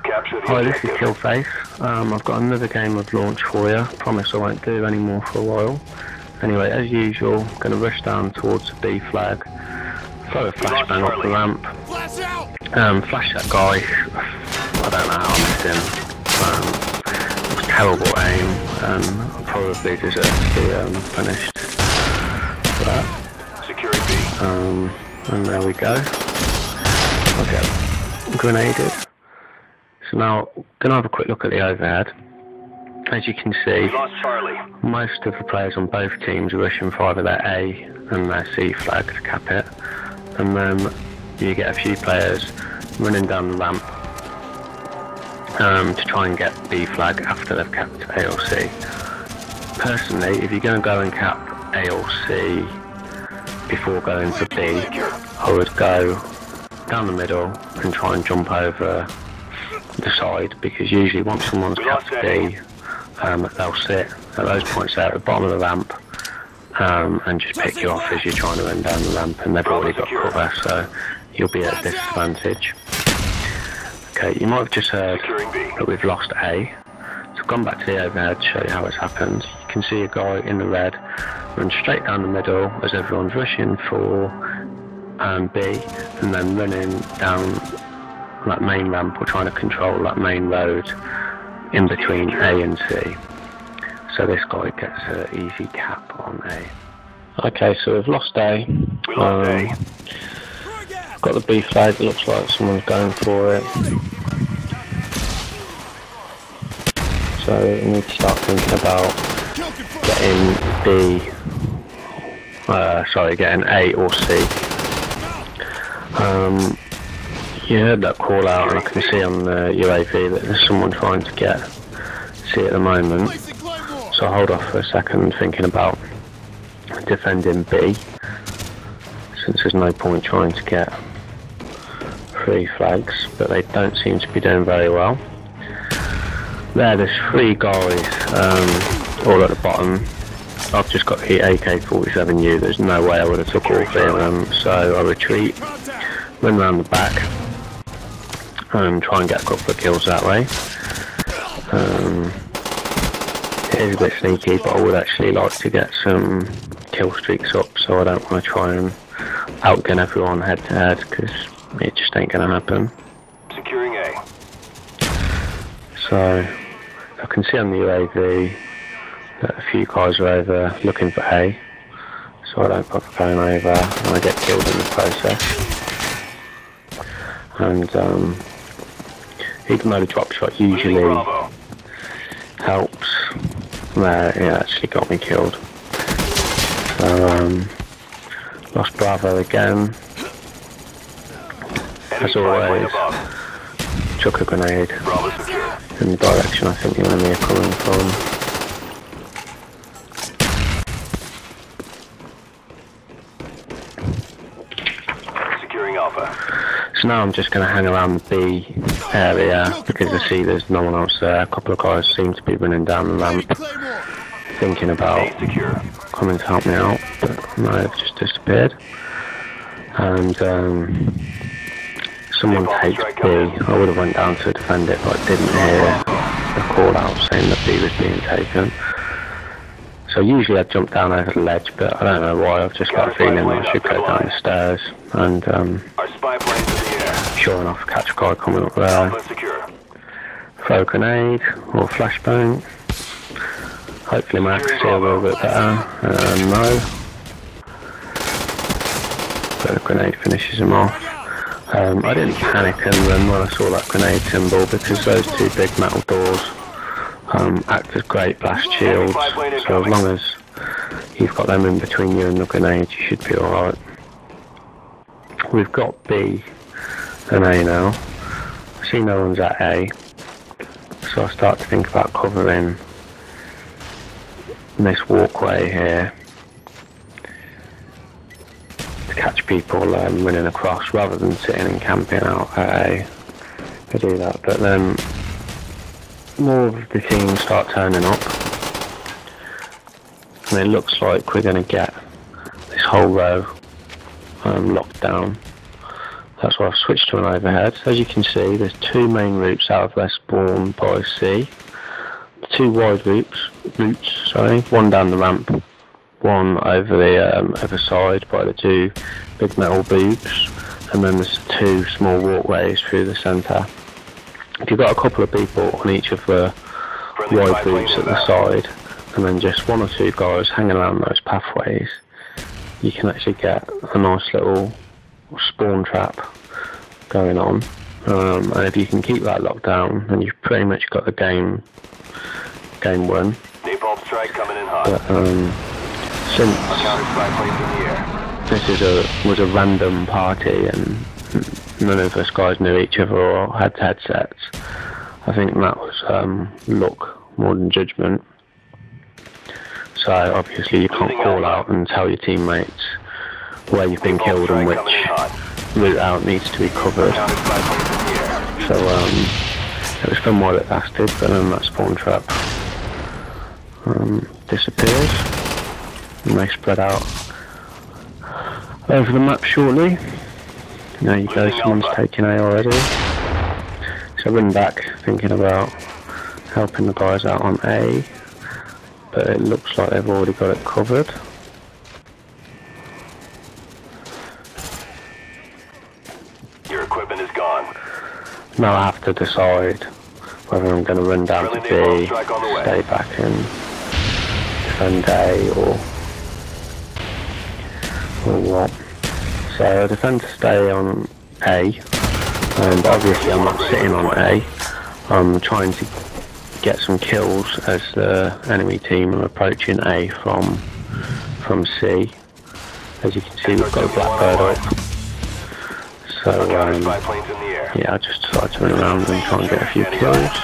Capture the Hi, this is objective. Killface. I've got another game of launch for you. Promise I won't do any more for a while. Anyway, as usual, going to rush down towards the B flag, throw a flashbang up the ramp, flash that guy. I don't know how I missed him. It was terrible aim, and I probably deserve to be punished for that. Securing B. And there we go. I'll get grenaded. So now, going to have a quick look at the overhead. As you can see, We lost Charlie. most of the players on both teams are rushing for either their A and their C flag to cap it. And then you get a few players running down the ramp to try and get B flag after they've capped A or C. Personally, if you're going to go and cap A or C before going for B, I would go down the middle and try and jump over the side, because usually once someone's capped B, they'll sit at those points there at the bottom of the ramp and just pick you off as you're trying to run down the ramp, and they've already got cover, so you'll be at a disadvantage. Okay, you might have just heard that we've lost A, so I've gone back to the overhead to show you how it's happened. You can see a guy in the red run straight down the middle as everyone's rushing for B, and then running down that main ramp or trying to control that main road in between A and C. So this guy gets an easy cap on A. Okay, so we've lost A. We lost A. Got the B flag, it looks like someone's going for it. So we need to start thinking about getting getting A or C. You heard that call out, and I can see on the UAV that there's someone trying to get C at the moment. So I'll hold off for a second thinking about defending B, since there's no point trying to get 3 flags, but they don't seem to be doing very well. There's 3 guys all at the bottom. I've just got the AK-47U, there's no way I would have took all 3 of them, so I retreat, run around the back, and try and get a couple of kills that way. It is a bit sneaky, but I would actually like to get some kill streaks up, so I don't want to try and outgun everyone head to head, because it just ain't going to happen. Securing A. So I can see on the UAV that a few guys are over looking for A, so I don't bother going over and I get killed in the process. And even though the drop shot usually helps, it actually got me killed. So lost Bravo again. As always, chuck a grenade in the direction I think the enemy are coming from. So now I'm just going to hang around the B area, because I see there's no one else there. A couple of guys seem to be running down the ramp, thinking about coming to help me out, but no, they've just disappeared. And someone takes B. I would have went down to defend it, but I didn't hear the call out saying that B was being taken. So usually I'd jump down over the ledge, but I don't know why, I've just got a feeling I should go down the stairs, and sure enough, catch a guy coming up there. Throw a grenade, or flashbang. Hopefully my accuracy a little bit better, no. But the grenade finishes him off. I didn't panic and run when I saw that grenade symbol, because those 2 big metal doors act as great blast shields, so as long as you've got them in between you and the grenade, you should be alright. We've got B and A now. I see no one's at A, so I start to think about covering this walkway here to catch people running across, rather than sitting and camping out at A. I do that, but then more of the teams start turning up, and it looks like we're going to get this whole row locked down. That's why I've switched to an overhead. As you can see, there's two main routes out of their spawn by C. Two wide routes, one down the ramp, one over the other side by the two big metal boobs, and then there's two small walkways through the centre. If you've got a couple of people on each of the wide routes at the side, and then just one or two guys hanging around those pathways, you can actually get a nice little spawn trap going on. And if you can keep that locked down, then you've pretty much got the game won. Napalm strike coming in hot. But since Counter spy planes in the air. this was a random party and none of us guys knew each other or had headsets, I think that was luck more than judgment. So obviously you can't call out and tell your teammates where you've been killed and which route out needs to be covered. So it was fun while it lasted, but then that spawn trap disappears and they spread out over the map shortly. There you go, someone's taking A already. So I run back thinking about helping the guys out on A, but it looks like they've already got it covered. Your equipment is gone. Now I have to decide whether I'm going to run down to B, stay back and defend A, or what. So I defend to stay on A, and obviously I'm not sitting on A. I'm trying to get some kills as the enemy team are approaching A from C. As you can see, we've got a Blackbird up. So yeah, I just decided to run around and try and get a few kills.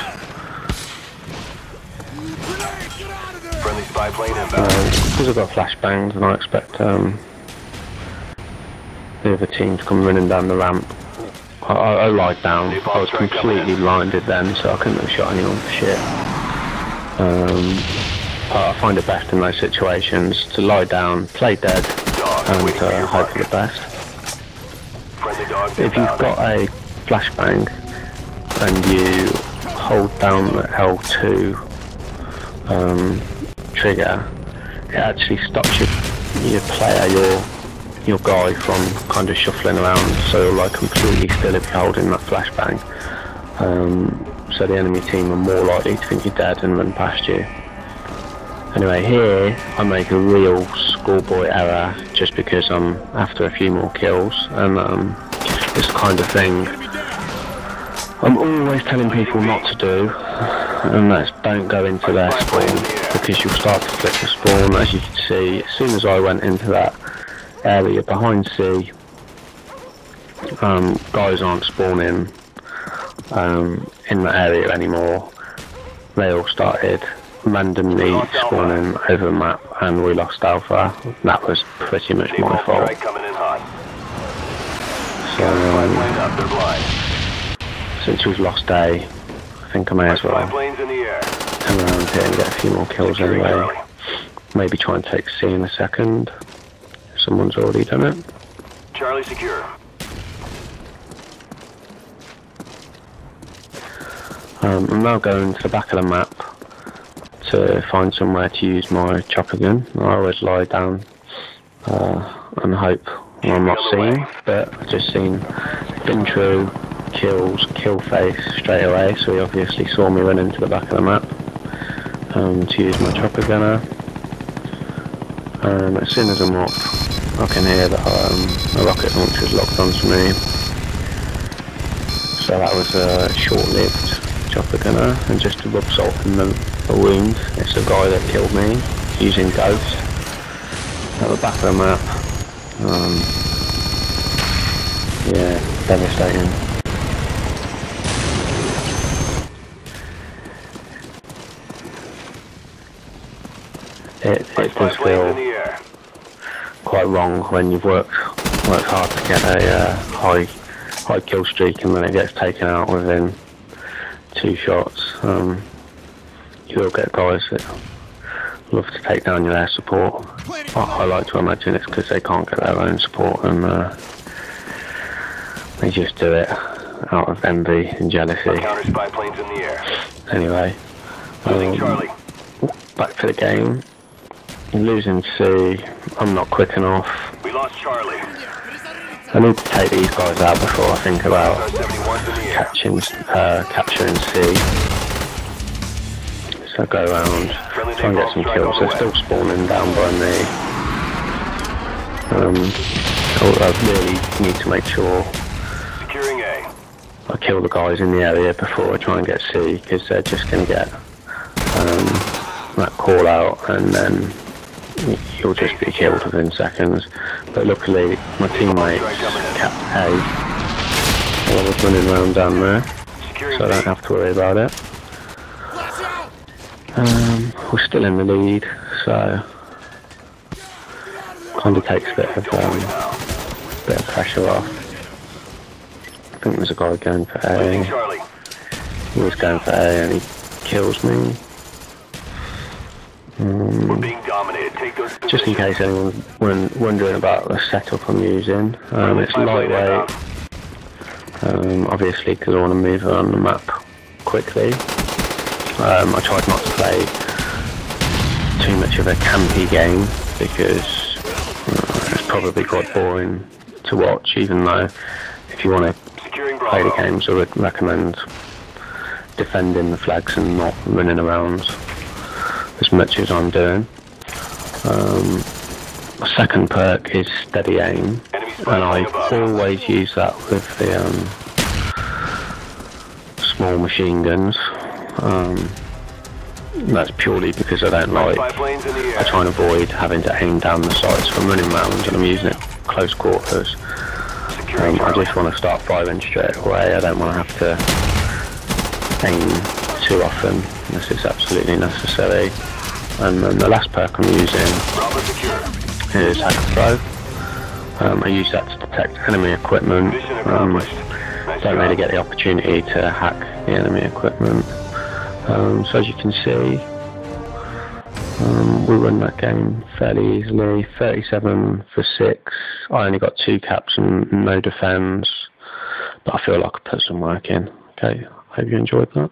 Friendly spy plane inbound. Because I've got flashbangs and I expect the other team to come running down the ramp, I lied down. I was completely blinded then, so I couldn't have shot anyone for shit. I find it best in those situations to lie down, play dead, and hope for the best. If you've got a flashbang and you hold down the L2 trigger, it actually stops your player, your guy from kind of shuffling around, so you're like completely still if you're holding that flashbang. So the enemy team are more likely to think you're dead and run past you. Anyway, here I make a real schoolboy error just because I'm after a few more kills, and this kind of thing I'm always telling people not to do, and that's don't go into their spawn, because you'll start to flip the spawn. As you can see, as soon as I went into that area behind C, guys aren't spawning in that area anymore. They all started randomly spawning over the map and we lost Alpha. That was pretty much my fault. So since we've lost A, I think I may as well come around here and get a few more kills anyway. Maybe try and take C in a second. Someone's already done it. Charlie secure. I'm now going to the back of the map to find somewhere to use my chopper gun. I always lie down and hope I'm not seen, but I've just seen Bintru kills Killface straight away, so he obviously saw me run into the back of the map to use my chopper gunner. And as soon as I'm up, I can hear that a rocket launcher's locked onto me. So that was a short-lived chopper gunner, and just to rub salt in the wound, it's a guy that killed me using Ghost at the back of the map. Yeah, devastating. It does feel quite wrong when you've worked hard to get a high kill streak and then it gets taken out within 2 shots. You will get guys that love to take down your air support. I like to imagine it's because they can't get their own support, and They just do it out of envy and jealousy. Counter spy planes in the air. Anyway, Losing Charlie. back to the game. Losing C. I'm not quick enough. We lost Charlie. I need to take these guys out before I think about R-71's in the air. capturing C. So go around, try and get some kills. They're still spawning down by me. I really need to make sure Securing A. I kill the guys in the area before I try and get C, because they're just going to get that call out and then you'll just be killed within seconds. But luckily my teammates capped A while I was running around down there, so I don't have to worry about it. We're still in the lead, so kind of takes a bit of pressure off. I think there's a guy going for A. He was going for A and he kills me. We're being dominated. Take those positions. Just in case anyone's wondering about the setup I'm using, it's lightweight, obviously because I want to move around the map quickly. I tried not to play too much of a campy game because it's probably quite boring to watch, even though if you want to play the games I would recommend defending the flags and not running around as much as I'm doing. My second perk is steady aim, and I always use that with the small machine guns. That's purely because I don't like, I try and avoid having to aim down the sights when I'm running around and I'm using it close quarters. I just want to start firing straight away. I don't want to have to aim too often unless it's absolutely necessary. And then the last perk I'm using is Hack and Throw. I use that to detect enemy equipment. Don't really get the opportunity to hack the enemy equipment. So as you can see, we won that game fairly easily, 37 for 6. I only got 2 caps and no defense, but I feel like I put some work in. Okay, hope you enjoyed that.